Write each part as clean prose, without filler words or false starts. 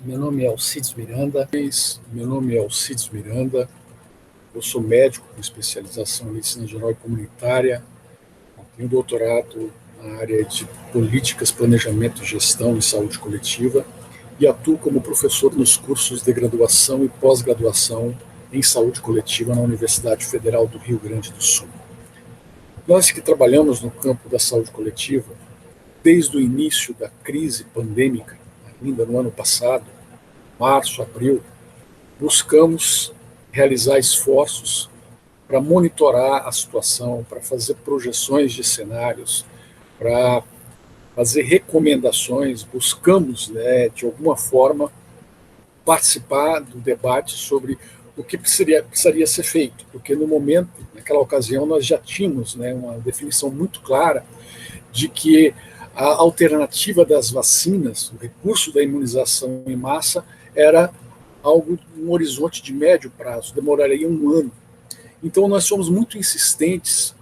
Meu nome é Alcides Miranda. Eu sou médico com especialização em medicina geral e comunitária. Tenho doutorado na área de políticas, planejamento, gestão e saúde coletiva e atuo como professor nos cursos de graduação e pós-graduação em saúde coletiva na Universidade Federal do Rio Grande do Sul. Nós que trabalhamos no campo da saúde coletiva, desde o início da crise pandêmica, ainda no ano passado, março, abril, buscamos realizar esforços para monitorar a situação, para fazer projeções de cenários, para fazer recomendações, buscamos, de alguma forma, participar do debate sobre o que precisaria ser feito, porque no momento, naquela ocasião, nós já tínhamos uma definição muito clara de que a alternativa das vacinas, o recurso da imunização em massa, era algo, um horizonte de médio prazo, demoraria um ano. Então, nós somos muito insistentes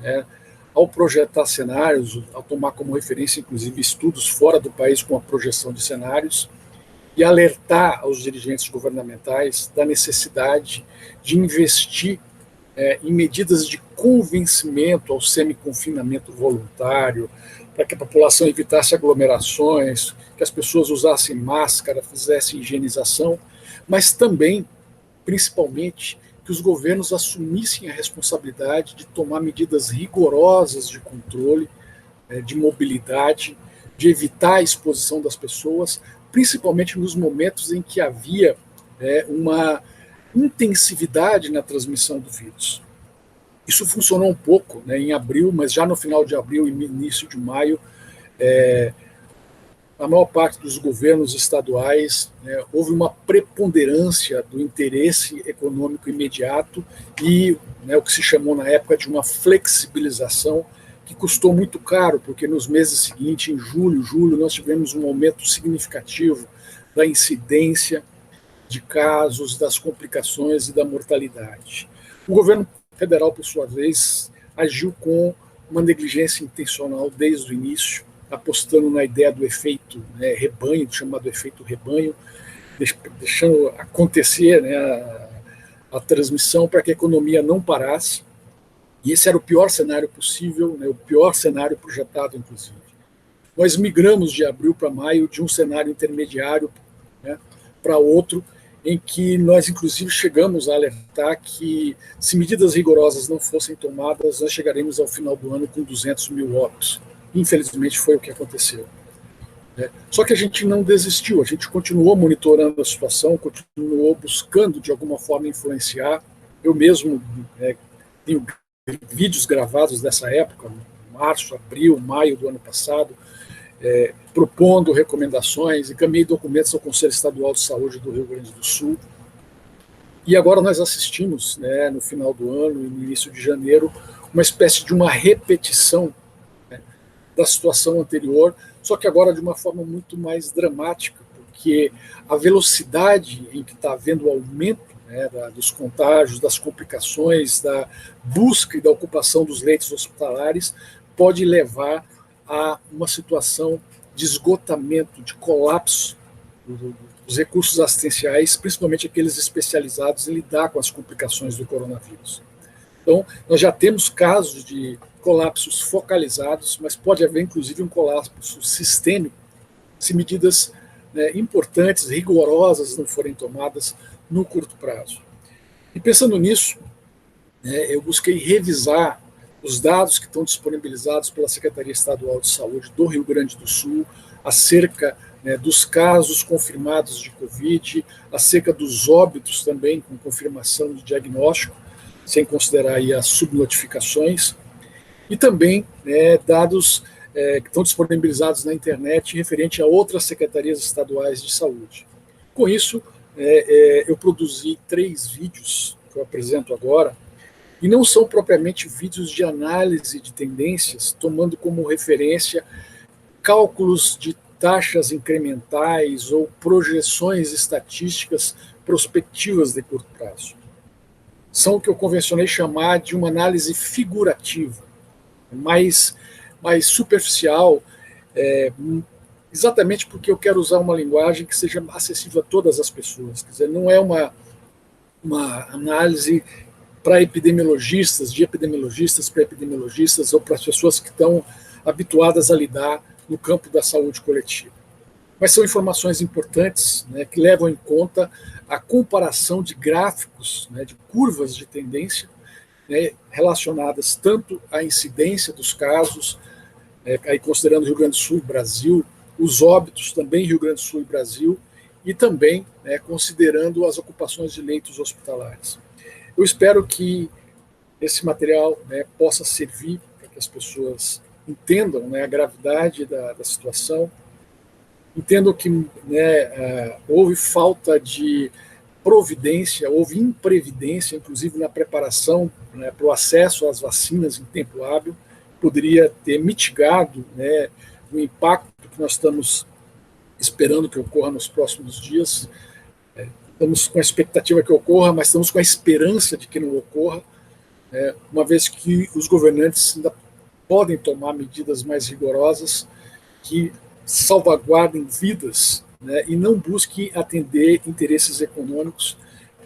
ao projetar cenários, ao tomar como referência, inclusive, estudos fora do país com a projeção de cenários, e alertar aos dirigentes governamentais da necessidade de investir em medidas de convencimento ao semi-confinamento voluntário, para que a população evitasse aglomerações, que as pessoas usassem máscara, fizessem higienização, mas também, principalmente, que os governos assumissem a responsabilidade de tomar medidas rigorosas de controle, de mobilidade, de evitar a exposição das pessoas, principalmente nos momentos em que havia uma intensividade na transmissão do vírus. Isso funcionou um pouco em abril, mas já no final de abril e início de maio, a maior parte dos governos estaduais houve uma preponderância do interesse econômico imediato e o que se chamou na época de uma flexibilização, que custou muito caro, porque nos meses seguintes, em julho, nós tivemos um aumento significativo da incidência de casos, das complicações e da mortalidade. O governo federal, por sua vez, agiu com uma negligência intencional desde o início, apostando na ideia do efeito rebanho, chamado efeito rebanho, deixando acontecer a transmissão para que a economia não parasse. E esse era o pior cenário possível, o pior cenário projetado, inclusive. Nós migramos de abril para maio de um cenário intermediário para outro, em que nós, inclusive, chegamos a alertar que, se medidas rigorosas não fossem tomadas, nós chegaremos ao final do ano com 200 mil óbitos. Infelizmente, foi o que aconteceu. Só que a gente não desistiu, a gente continuou monitorando a situação, continuou buscando, de alguma forma, influenciar. Eu mesmo tenho vídeos gravados dessa época, março, abril, maio do ano passado, propondo recomendações, encaminhei documentos ao Conselho Estadual de Saúde do Rio Grande do Sul. E agora nós assistimos, no final do ano e no início de janeiro, uma espécie de uma repetição da situação anterior, só que agora de uma forma muito mais dramática, porque a velocidade em que está havendo o aumento dos contágios, das complicações, da busca e da ocupação dos leitos hospitalares, pode levar a uma situação de esgotamento, de colapso dos recursos assistenciais, principalmente aqueles especializados em lidar com as complicações do coronavírus. Então, nós já temos casos de colapsos focalizados, mas pode haver, inclusive, um colapso sistêmico se medidas importantes, rigorosas não forem tomadas no curto prazo. E pensando nisso, eu busquei revisar os dados que estão disponibilizados pela Secretaria Estadual de Saúde do Rio Grande do Sul acerca dos casos confirmados de Covid, acerca dos óbitos também com confirmação de diagnóstico, sem considerar aí as subnotificações, e também dados que estão disponibilizados na internet referente a outras secretarias estaduais de saúde. Com isso, eu produzi 3 vídeos que eu apresento agora, e não são propriamente vídeos de análise de tendências, tomando como referência cálculos de taxas incrementais ou projeções estatísticas prospectivas de curto prazo. São o que eu convencionei chamar de uma análise figurativa, mais superficial, exatamente porque eu quero usar uma linguagem que seja acessível a todas as pessoas. Quer dizer, não é uma análise para epidemiologistas, de epidemiologistas para epidemiologistas ou para as pessoas que estão habituadas a lidar no campo da saúde coletiva. Mas são informações importantes, né, que levam em conta a comparação de gráficos, né, de curvas de tendência, né, relacionadas tanto à incidência dos casos, aí considerando Rio Grande do Sul e Brasil, os óbitos também Rio Grande do Sul e Brasil, e também, né, considerando as ocupações de leitos hospitalares. Eu espero que esse material, né, possa servir para que as pessoas entendam, né, a gravidade da situação, entendam que, né, houve falta de providência, houve imprevidência, inclusive na preparação, né, para o acesso às vacinas em tempo hábil, poderia ter mitigado, né, o impacto que nós estamos esperando que ocorra nos próximos dias. Estamos com a expectativa que ocorra, mas estamos com a esperança de que não ocorra, né, uma vez que os governantes ainda podem tomar medidas mais rigorosas que salvaguardem vidas, né, e não busquem atender interesses econômicos,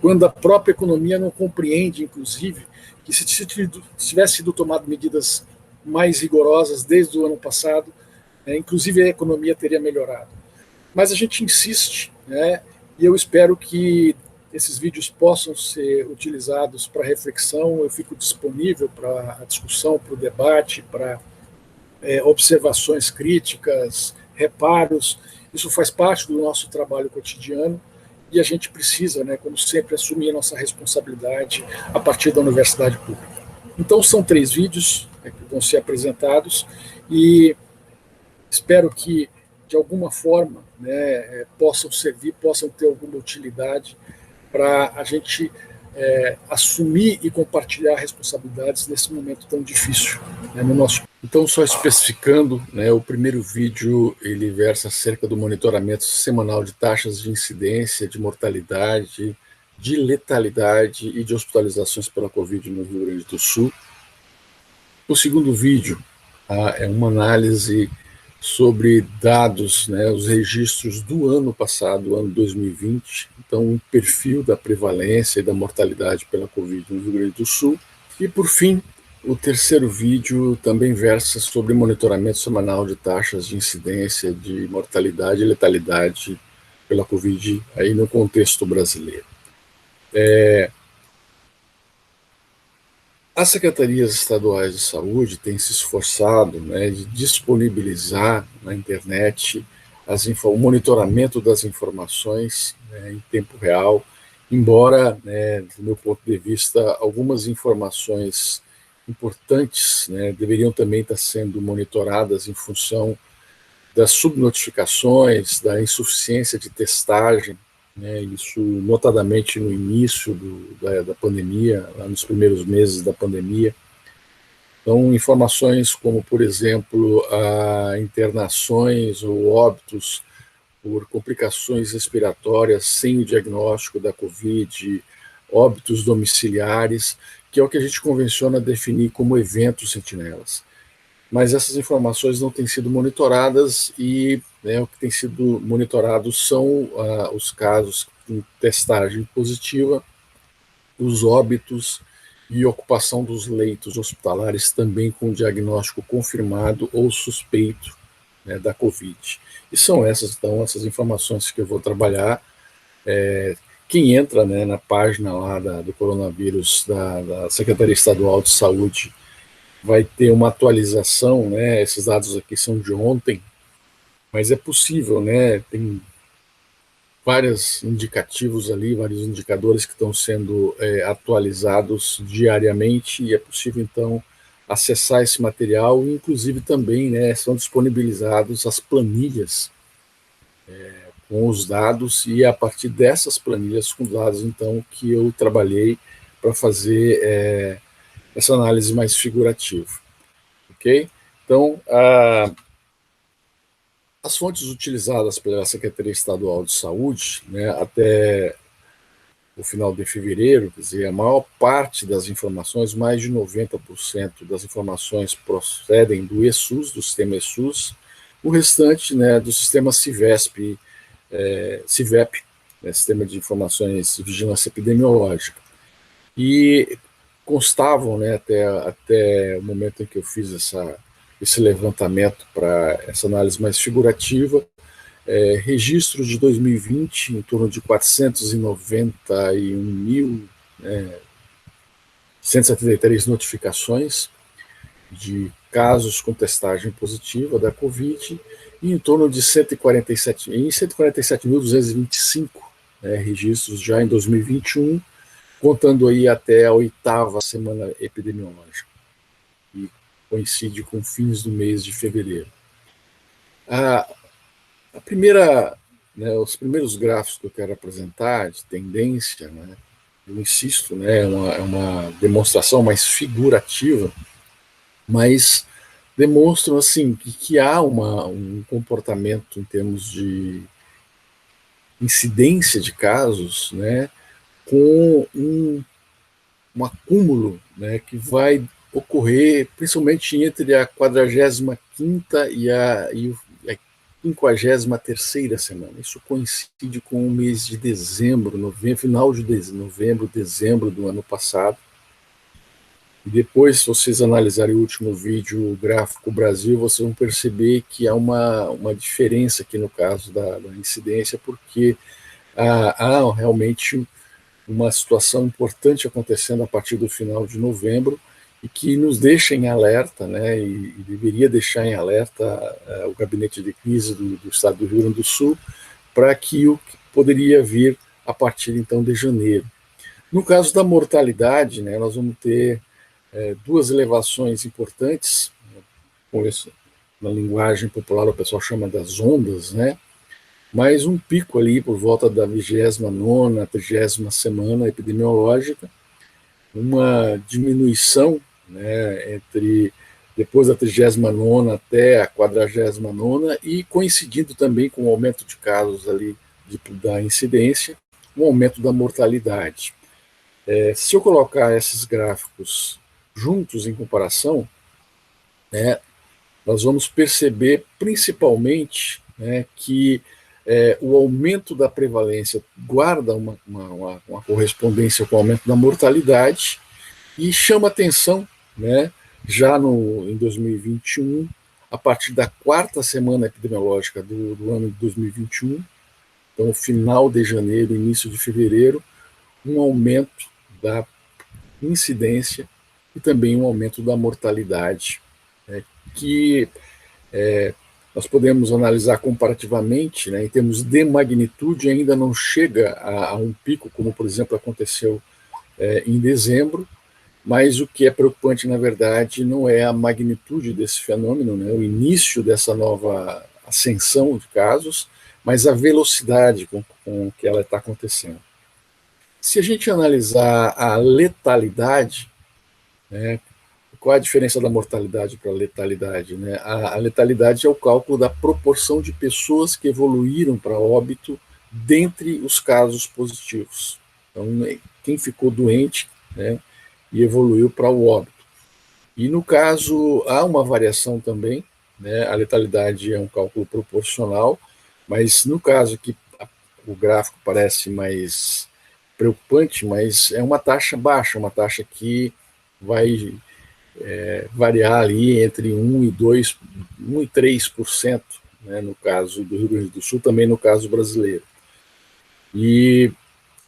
quando a própria economia não compreende, inclusive, que se tivesse sido tomado medidas mais rigorosas desde o ano passado, inclusive a economia teria melhorado. Mas a gente insiste, né, e eu espero que esses vídeos possam ser utilizados para reflexão. Eu fico disponível para a discussão, para o debate, para observações críticas, reparos. Isso faz parte do nosso trabalho cotidiano e a gente precisa, né, como sempre, assumir a nossa responsabilidade a partir da universidade pública. Então, são 3 vídeos, né, que vão ser apresentados e espero que, de alguma forma, né, possam servir, possam ter alguma utilidade para a gente assumir e compartilhar responsabilidades nesse momento tão difícil, né, no nosso. Então, só especificando, né, o primeiro vídeo ele versa acerca do monitoramento semanal de taxas de incidência, de mortalidade, de letalidade e de hospitalizações pela Covid no Rio Grande do Sul. O segundo vídeo é uma análise sobre dados, né, os registros do ano passado, ano 2020, então um perfil da prevalência e da mortalidade pela Covid no Rio Grande do Sul. E, por fim, o terceiro vídeo também versa sobre monitoramento semanal de taxas de incidência, de mortalidade e letalidade pela Covid aí no contexto brasileiro. As secretarias estaduais de saúde têm se esforçado, né, de disponibilizar na internet o monitoramento das informações, né, em tempo real, embora, né, do meu ponto de vista, algumas informações importantes, né, deveriam também estar sendo monitoradas em função das subnotificações, da insuficiência de testagem, né, isso notadamente no início da pandemia, lá nos primeiros meses da pandemia. Então, informações como, por exemplo, internações ou óbitos por complicações respiratórias sem o diagnóstico da Covid, óbitos domiciliares, que é o que a gente convenciona definir como eventos sentinelas. Mas essas informações não têm sido monitoradas e, né, o que tem sido monitorado são os casos com testagem positiva, os óbitos e ocupação dos leitos hospitalares também com diagnóstico confirmado ou suspeito, né, da Covid. E são essas, então, essas informações que eu vou trabalhar. Quem entra, né, na página lá do coronavírus da Secretaria Estadual de Saúde vai ter uma atualização, né? Esses dados aqui são de ontem, mas é possível, né? Tem vários indicativos ali, vários indicadores que estão sendo atualizados diariamente e é possível, então, acessar esse material e, inclusive, também, né, são disponibilizados as planilhas com os dados e a partir dessas planilhas com dados, então, que eu trabalhei para fazer essa análise mais figurativa, ok? Então, as fontes utilizadas pela Secretaria Estadual de Saúde, né, até o final de fevereiro, quer dizer, a maior parte das informações, mais de 90% das informações procedem do ESUS, do sistema ESUS, o restante, né, do sistema CIVESP, CIVEP, né, Sistema de Informações de Vigilância Epidemiológica. E constavam, né, até o momento em que eu fiz esse levantamento para essa análise mais figurativa, registros de 2020 em torno de 491.173 notificações de casos com testagem positiva da Covid e em torno de 147.225 registros já em 2021, contando aí até a 8ª semana epidemiológica, e coincide com fins do mês de fevereiro. A primeira, né, os primeiros gráficos que eu quero apresentar de tendência, né, eu insisto, né, é uma demonstração mais figurativa, mas demonstram assim que há um comportamento em termos de incidência de casos, né, com um acúmulo, né, que vai ocorrer principalmente entre a 45ª e a 53ª semana. Isso coincide com o mês de dezembro, final de novembro, dezembro do ano passado. E depois, se vocês analisarem o último vídeo gráfico Brasil, vocês vão perceber que há uma diferença aqui no caso da incidência, porque há realmente uma situação importante acontecendo a partir do final de novembro e que nos deixa em alerta, né, e deveria deixar em alerta o gabinete de crise do estado do Rio Grande do Sul para que o que poderia vir a partir então de janeiro. No caso da mortalidade, né, nós vamos ter duas elevações importantes, na linguagem popular o pessoal chama das ondas, né, mais um pico ali por volta da 29ª, 30ª semana epidemiológica, uma diminuição, né, depois da 39ª até a 49ª, e coincidindo também com o aumento de casos ali da incidência, um aumento da mortalidade. Se eu colocar esses gráficos juntos em comparação, né, nós vamos perceber principalmente, né, que o aumento da prevalência guarda uma correspondência com o aumento da mortalidade e chama atenção, né, já em 2021, a partir da 4ª semana epidemiológica do ano de 2021, então final de janeiro, início de fevereiro, um aumento da incidência e também um aumento da mortalidade, que nós podemos analisar comparativamente, né, em termos de magnitude, ainda não chega a um pico, como, por exemplo, aconteceu em dezembro, mas o que é preocupante, na verdade, não é a magnitude desse fenômeno, né, o início dessa nova ascensão de casos, mas a velocidade com que ela está acontecendo. Se a gente analisar a letalidade, né, qual a diferença da mortalidade para a letalidade? Né? A letalidade é o cálculo da proporção de pessoas que evoluíram para óbito dentre os casos positivos. Então, quem ficou doente, né, e evoluiu para o óbito. E no caso, há uma variação também, né, a letalidade é um cálculo proporcional, mas no caso que o gráfico parece mais preocupante, mas é uma taxa baixa, uma taxa que vai variar ali entre 1 e 3%, né, no caso do Rio Grande do Sul, também no caso brasileiro. E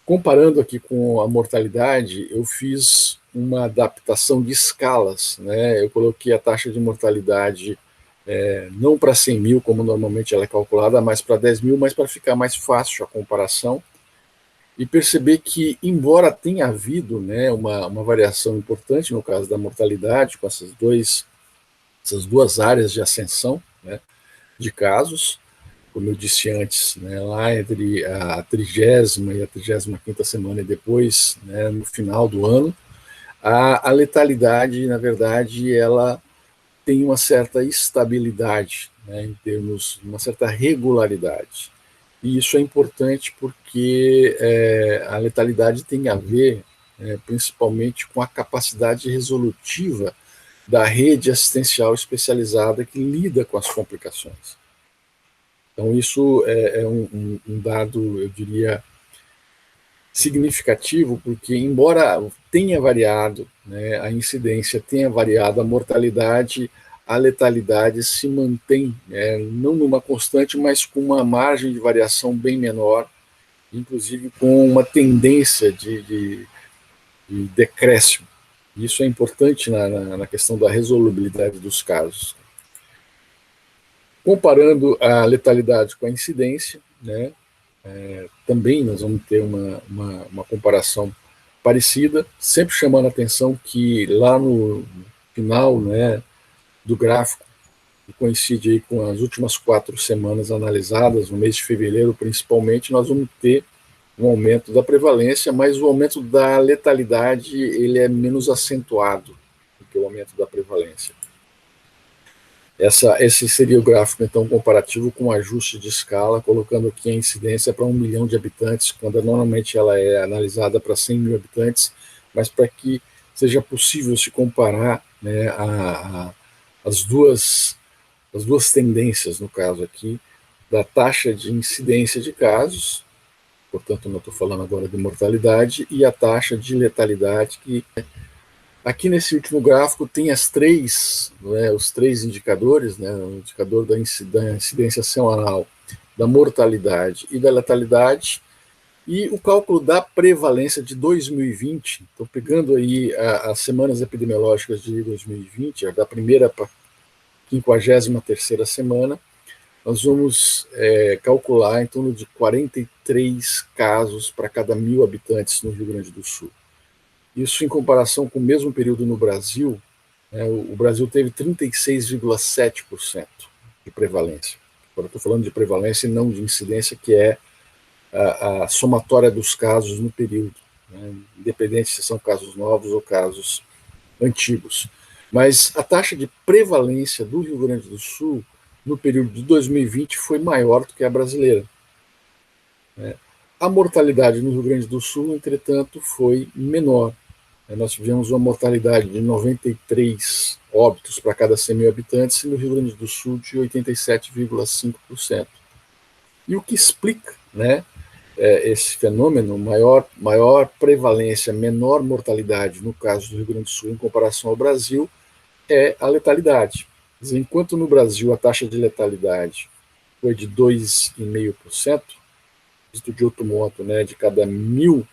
comparando aqui com a mortalidade, eu fiz uma adaptação de escalas, né, eu coloquei a taxa de mortalidade não para 100 mil, como normalmente ela é calculada, mas para 10 mil, mas para ficar mais fácil a comparação, e perceber que, embora tenha havido, né, uma variação importante no caso da mortalidade, com essas duas áreas de ascensão, né, de casos, como eu disse antes, né, lá entre a 30ª e a 35ª semana e depois, né, no final do ano, a letalidade, na verdade, ela tem uma certa estabilidade, né, em termos, uma certa regularidade. E isso é importante porque a letalidade tem a ver principalmente com a capacidade resolutiva da rede assistencial especializada que lida com as complicações. Então, isso é um dado, eu diria, significativo, porque, embora tenha variado, né, a incidência tenha variado, a mortalidade, a letalidade se mantém, né, não numa constante, mas com uma margem de variação bem menor, inclusive com uma tendência de decréscimo. Isso é importante na questão da resolubilidade dos casos. Comparando a letalidade com a incidência, né, também nós vamos ter uma comparação parecida, sempre chamando a atenção que lá no final, né, do gráfico, que coincide aí com as últimas 4 semanas analisadas, no mês de fevereiro principalmente, nós vamos ter um aumento da prevalência, mas o aumento da letalidade ele é menos acentuado do que o aumento da prevalência. Esse seria o gráfico, então, comparativo com ajuste de escala, colocando aqui a incidência para 1 milhão de habitantes, quando normalmente ela é analisada para 100 mil habitantes, mas para que seja possível se comparar, né, as duas tendências, no caso aqui, da taxa de incidência de casos, portanto, não estou falando agora de mortalidade, e a taxa de letalidade, que aqui nesse último gráfico tem os 3 indicadores, né, o indicador da incidência semanal, da mortalidade e da letalidade, e o cálculo da prevalência de 2020. Então, pegando aí as semanas epidemiológicas de 2020, da primeira para a 53ª semana, nós vamos calcular em torno de 43 casos para cada 1.000 habitantes no Rio Grande do Sul. Isso em comparação com o mesmo período no Brasil, o Brasil teve 36,7% de prevalência. Agora estou falando de prevalência e não de incidência, que é a somatória dos casos no período, né, independente se são casos novos ou casos antigos. Mas a taxa de prevalência do Rio Grande do Sul no período de 2020 foi maior do que a brasileira. A mortalidade no Rio Grande do Sul, entretanto, foi menor. Nós tivemos uma mortalidade de 93 óbitos para cada 100 mil habitantes, e no Rio Grande do Sul de 87,5%. E o que explica, né, esse fenômeno, maior prevalência, menor mortalidade, no caso do Rio Grande do Sul, em comparação ao Brasil, é a letalidade. Enquanto no Brasil a taxa de letalidade foi de 2,5%, dito de outro modo, né, de cada 1.000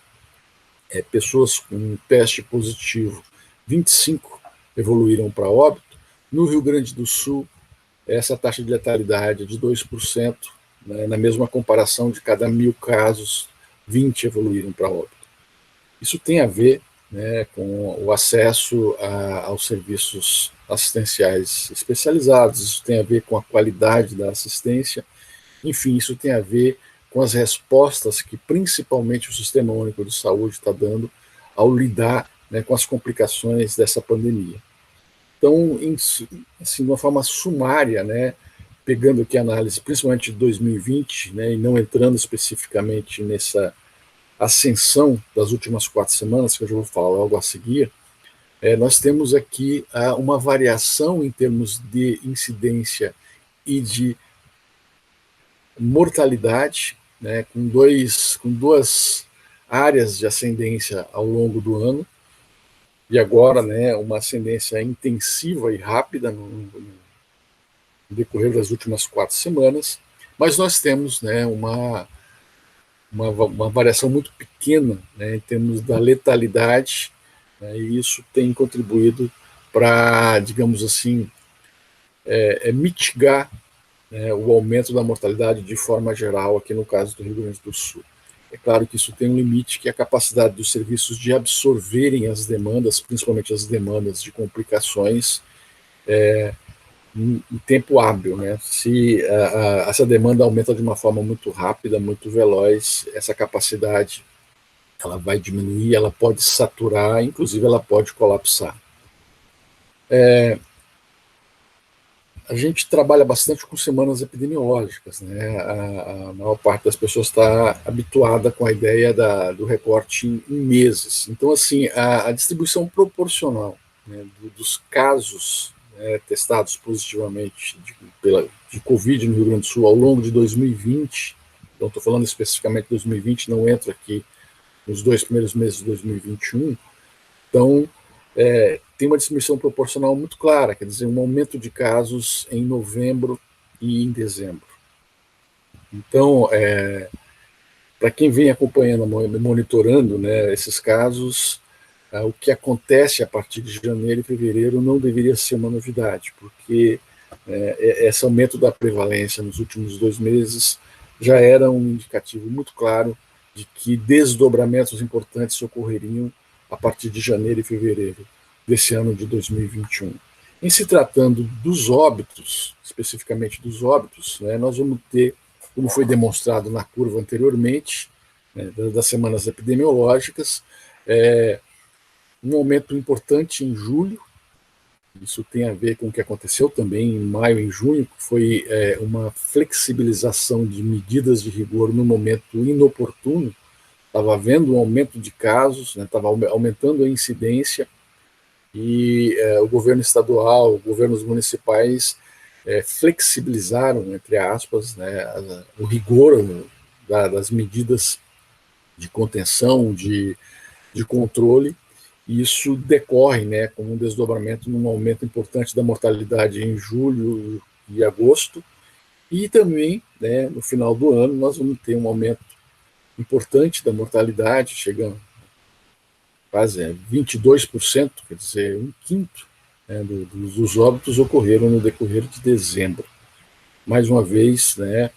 pessoas com um teste positivo, 25 evoluíram para óbito. No Rio Grande do Sul, essa taxa de letalidade é de 2%, né, na mesma comparação, de cada 1.000 casos, 20 evoluíram para óbito. Isso tem a ver, né, com o acesso aos serviços assistenciais especializados, isso tem a ver com a qualidade da assistência, enfim, isso tem a ver com as respostas que principalmente o Sistema Único de Saúde está dando ao lidar, né, com as complicações dessa pandemia. Então, assim, de uma forma sumária, né, pegando aqui a análise principalmente de 2020, né, e não entrando especificamente nessa ascensão das últimas 4 semanas, que eu já vou falar logo a seguir, nós temos aqui uma variação em termos de incidência e de mortalidade, né, com duas áreas de ascendência ao longo do ano, e agora, né, uma ascendência intensiva e rápida no decorrer das últimas 4 semanas, mas nós temos, né, uma variação muito pequena, né, em termos da letalidade, né, e isso tem contribuído para, digamos assim, mitigar, né, o aumento da mortalidade de forma geral aqui no caso do Rio Grande do Sul. É claro que isso tem um limite, que é a capacidade dos serviços de absorverem as demandas, principalmente as demandas de complicações, em tempo hábil, né? Se essa demanda aumenta de uma forma muito rápida, muito veloz, essa capacidade ela vai diminuir, ela pode saturar, inclusive ela pode colapsar. A gente trabalha bastante com semanas epidemiológicas, né? A maior parte das pessoas está habituada com a ideia do recorte em meses. Então, assim, a distribuição proporcional, né, dos casos, testados positivamente de Covid no Rio Grande do Sul ao longo de 2020, então estou falando especificamente de 2020, não entro aqui nos 2 primeiros meses de 2021, então tem uma distribuição proporcional muito clara, quer dizer, um aumento de casos em novembro e em dezembro. Então, para quem vem acompanhando, monitorando, né, esses casos, o que acontece a partir de janeiro e fevereiro não deveria ser uma novidade, porque esse aumento da prevalência nos últimos 2 meses já era um indicativo muito claro de que desdobramentos importantes ocorreriam a partir de janeiro e fevereiro desse ano de 2021. Em se tratando dos óbitos, especificamente dos óbitos, né, nós vamos ter, como foi demonstrado na curva anteriormente, né, das semanas epidemiológicas, um aumento importante em julho. Isso tem a ver com o que aconteceu também em maio e junho, que foi uma flexibilização de medidas de rigor no momento inoportuno. Estava havendo um aumento de casos, estava aumentando a incidência, e o governo estadual, governos municipais flexibilizaram, entre aspas, né, o rigor das medidas de contenção, de controle, e isso decorre, né, como um desdobramento num aumento importante da mortalidade em julho e agosto, e também, né, no final do ano, nós vamos ter um aumento importante da mortalidade, chegando quase 22%, quer dizer, um quinto, né, dos óbitos ocorreram no decorrer de dezembro. Mais uma vez, né,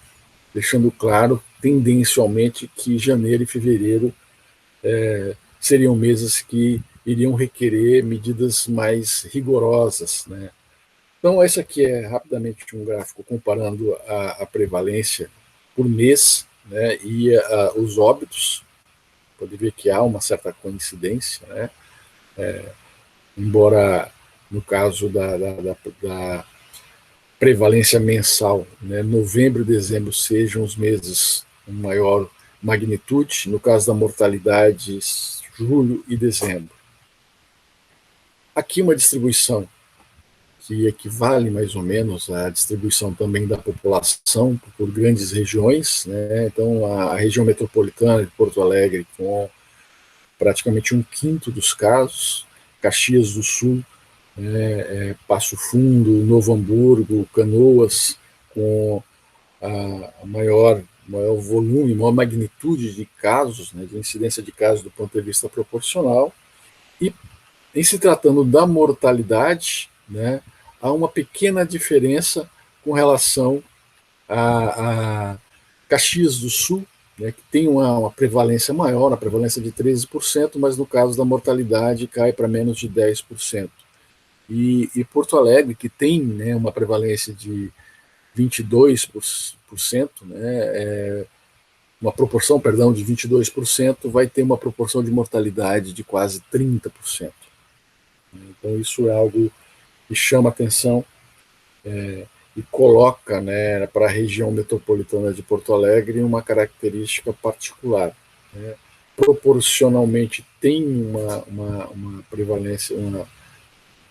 deixando claro, tendencialmente, que janeiro e fevereiro seriam meses que iriam requerer medidas mais rigorosas, né? Então, esse aqui é rapidamente um gráfico comparando a prevalência por mês, né, e os óbitos. Pode ver que há uma certa coincidência, né? Embora no caso da prevalência mensal, né, novembro e dezembro sejam os meses com maior magnitude, no caso da mortalidade, julho e dezembro. Aqui uma distribuição que equivale mais ou menos à distribuição também da população por grandes regiões, né? Então, a região metropolitana de Porto Alegre, com praticamente um quinto dos casos, Caxias do Sul, Passo Fundo, Novo Hamburgo, Canoas, com a maior volume, maior magnitude de casos, né, de incidência de casos do ponto de vista proporcional, e em se tratando da mortalidade, né, há uma pequena diferença com relação a Caxias do Sul, né, que tem uma prevalência maior, a prevalência de 13%, mas no caso da mortalidade cai para menos de 10%. E Porto Alegre, que tem, né, uma prevalência de 22%, né, uma proporção, perdão, de 22%, vai ter uma proporção de mortalidade de quase 30%. Então, isso é algo que chama atenção e coloca, né, para a região metropolitana de Porto Alegre uma característica particular, né? Proporcionalmente tem uma prevalência,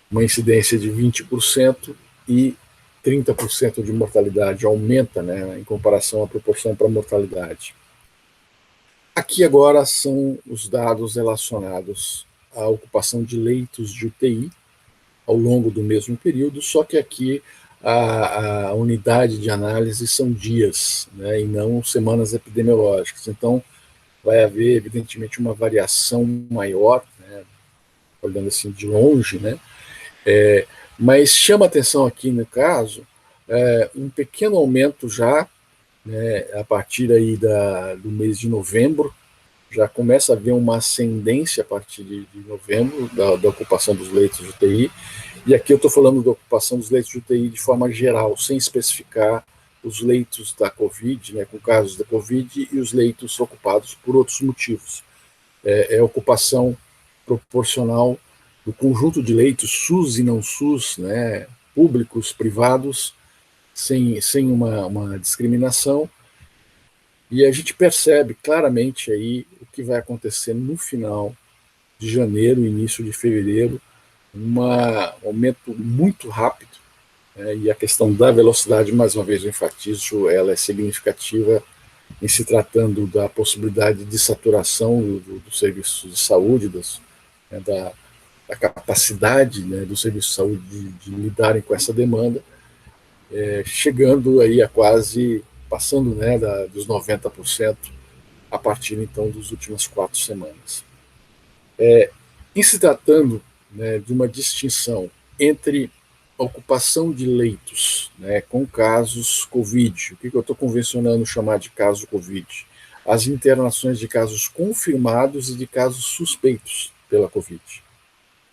uma incidência de 20% e 30% de mortalidade, aumenta, né, em comparação à proporção para a mortalidade. Aqui agora são os dados relacionados à ocupação de leitos de UTI ao longo do mesmo período, só que aqui a unidade de análise são dias, né, e não semanas epidemiológicas. Então, vai haver, evidentemente, uma variação maior, né, olhando assim de longe, né, mas chama atenção aqui, no caso, um pequeno aumento já, né, a partir aí do mês de novembro, já começa a haver uma ascendência a partir de novembro da ocupação dos leitos de UTI, e aqui eu estou falando da ocupação dos leitos de UTI de forma geral, sem especificar os leitos da Covid, né, com casos da Covid, e os leitos ocupados por outros motivos. É ocupação proporcional do conjunto de leitos SUS e não SUS, né, públicos, privados, sem uma discriminação, e a gente percebe claramente aí o que vai acontecer no final de janeiro, início de fevereiro, um aumento muito rápido, e a questão da velocidade, mais uma vez eu enfatizo, ela é significativa em se tratando da possibilidade de saturação do serviço de saúde, da capacidade, do serviço de saúde de lidarem com essa demanda, chegando aí a quase, passando dos 90% a partir então das últimas 4 semanas. Em se tratando de uma distinção entre ocupação de leitos com casos Covid, o que eu estou convencionando chamar de caso Covid? As internações de casos confirmados e de casos suspeitos pela Covid.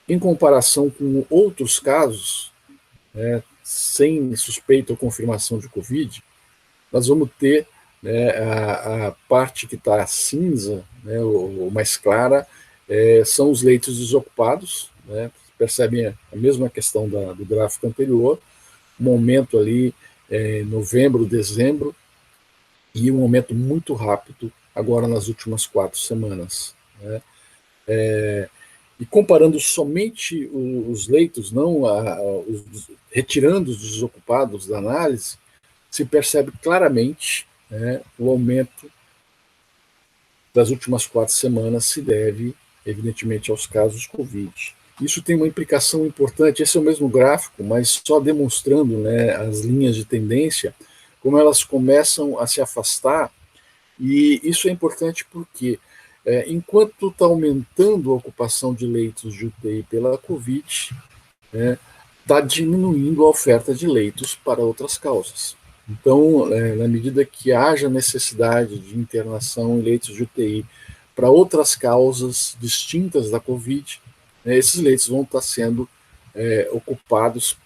Em comparação com outros casos, sem suspeita ou confirmação de Covid, nós vamos ter a parte que está cinza, ou mais clara, são os leitos desocupados, percebem a mesma questão do gráfico anterior, um aumento ali em novembro, dezembro, e um aumento muito rápido agora nas últimas 4 semanas. E comparando somente os leitos, não retirando os desocupados da análise, se percebe claramente o aumento das últimas 4 semanas se deve, evidentemente, aos casos Covid. Isso tem uma implicação importante, esse é o mesmo gráfico, mas só demonstrando as linhas de tendência, como elas começam a se afastar, e isso é importante porque, enquanto está aumentando a ocupação de leitos de UTI pela Covid, está diminuindo a oferta de leitos para outras causas. Então, na medida que haja necessidade de internação em leitos de UTI para outras causas distintas da Covid, esses leitos vão estar sendo ocupados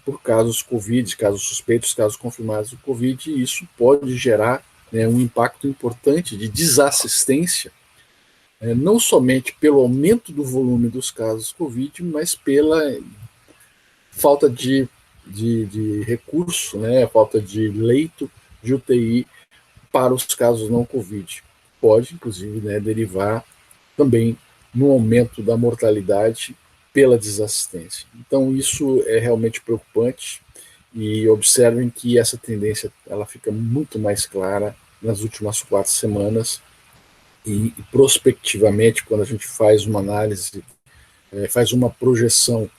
por casos Covid, casos suspeitos, casos confirmados de Covid, e isso pode gerar um impacto importante de desassistência, não somente pelo aumento do volume dos casos Covid, mas pela falta de recurso, falta de leito de UTI para os casos não Covid. Pode, inclusive, derivar também no aumento da mortalidade pela desassistência. Então, isso é realmente preocupante, e observem que essa tendência ela fica muito mais clara nas últimas 4 semanas, e prospectivamente, quando a gente faz uma análise, faz uma projeção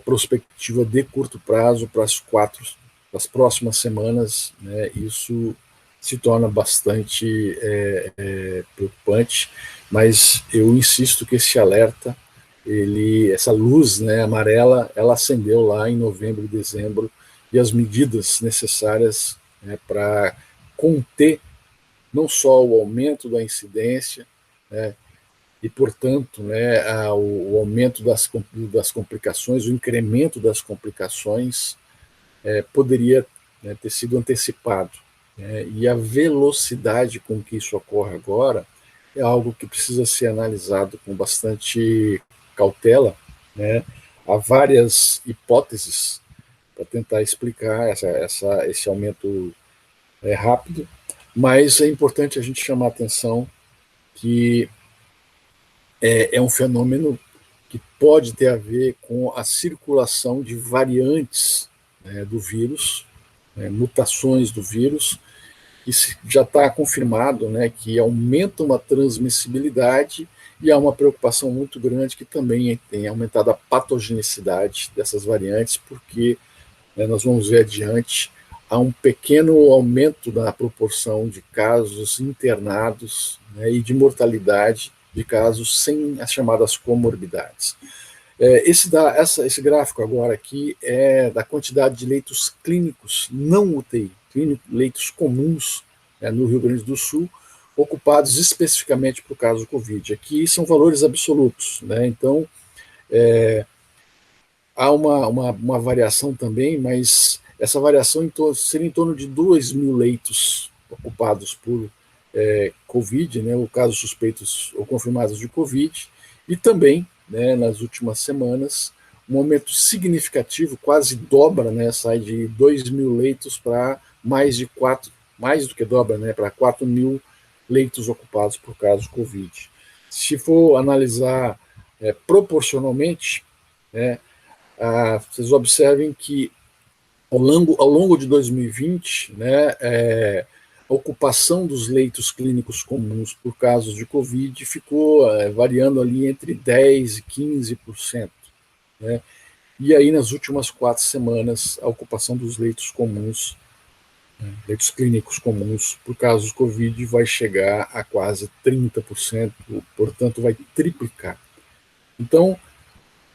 prospectiva de curto prazo para as próximas semanas, isso se torna bastante preocupante, mas eu insisto que esse alerta, essa luz amarela, ela acendeu lá em novembro e dezembro, e as medidas necessárias para conter não só o aumento da incidência, e, portanto, o aumento das complicações, o incremento das complicações poderia ter sido antecipado. E a velocidade com que isso ocorre agora é algo que precisa ser analisado com bastante cautela. Há várias hipóteses para tentar explicar esse aumento rápido, mas é importante a gente chamar a atenção que é um fenômeno que pode ter a ver com a circulação de variantes do vírus, mutações do vírus, e já está confirmado que aumentam a transmissibilidade, e há uma preocupação muito grande que também tem aumentado a patogenicidade dessas variantes, porque nós vamos ver adiante, há um pequeno aumento da proporção de casos internados e de mortalidade de casos sem as chamadas comorbidades. Esse gráfico agora aqui é da quantidade de leitos clínicos não UTI, leitos comuns no Rio Grande do Sul, ocupados especificamente para o caso Covid. Aqui são valores absolutos, então há uma variação também, mas essa variação seria em torno de 2.000 leitos ocupados por Covid, ou casos suspeitos ou confirmados de Covid, e também, nas últimas semanas, um aumento significativo, quase dobra, sai de 2.000 leitos para mais do que dobra, para 4.000 leitos ocupados por casos Covid. Se for analisar proporcionalmente, né, vocês observem que ao longo de 2020, né, a ocupação dos leitos clínicos comuns por casos de Covid ficou variando ali entre 10% e 15%. Né? E aí, nas últimas 4 semanas, a ocupação dos leitos comuns, leitos clínicos comuns, por casos de Covid, vai chegar a quase 30%, portanto, vai triplicar. Então,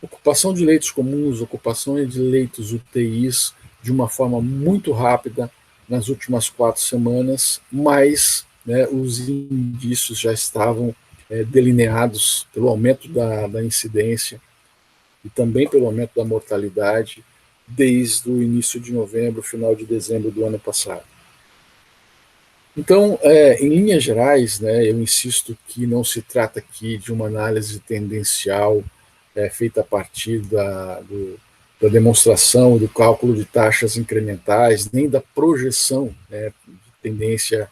ocupação de leitos comuns, ocupação de leitos UTIs, de uma forma muito rápida nas últimas 4 semanas, mas, né, os indícios já estavam delineados pelo aumento da incidência e também pelo aumento da mortalidade desde o início de novembro, final de dezembro do ano passado. Então, em linhas gerais, né, eu insisto que não se trata aqui de uma análise tendencial feita a partir da demonstração, do cálculo de taxas incrementais, nem da projeção, né, de tendência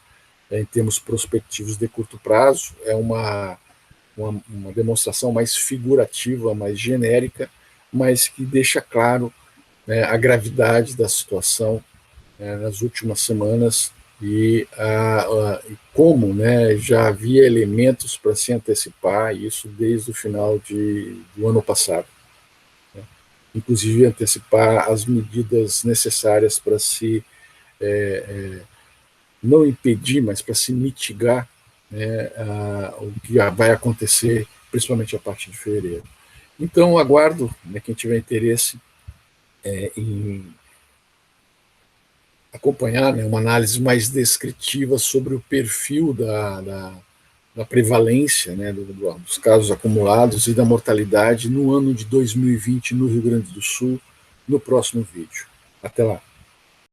em termos prospectivos de curto prazo. É uma demonstração mais figurativa, mais genérica, mas que deixa claro, né, a gravidade da situação nas últimas semanas e como, né, já havia elementos para se antecipar isso desde o final do ano passado. Né? Inclusive antecipar as medidas necessárias para se não impedir, mas para se mitigar, né, o que vai acontecer, principalmente a partir de fevereiro. Então, aguardo, né, quem tiver interesse em acompanhar, né, uma análise mais descritiva sobre o perfil da prevalência, né, dos casos acumulados e da mortalidade no ano de 2020 no Rio Grande do Sul, no próximo vídeo. Até lá.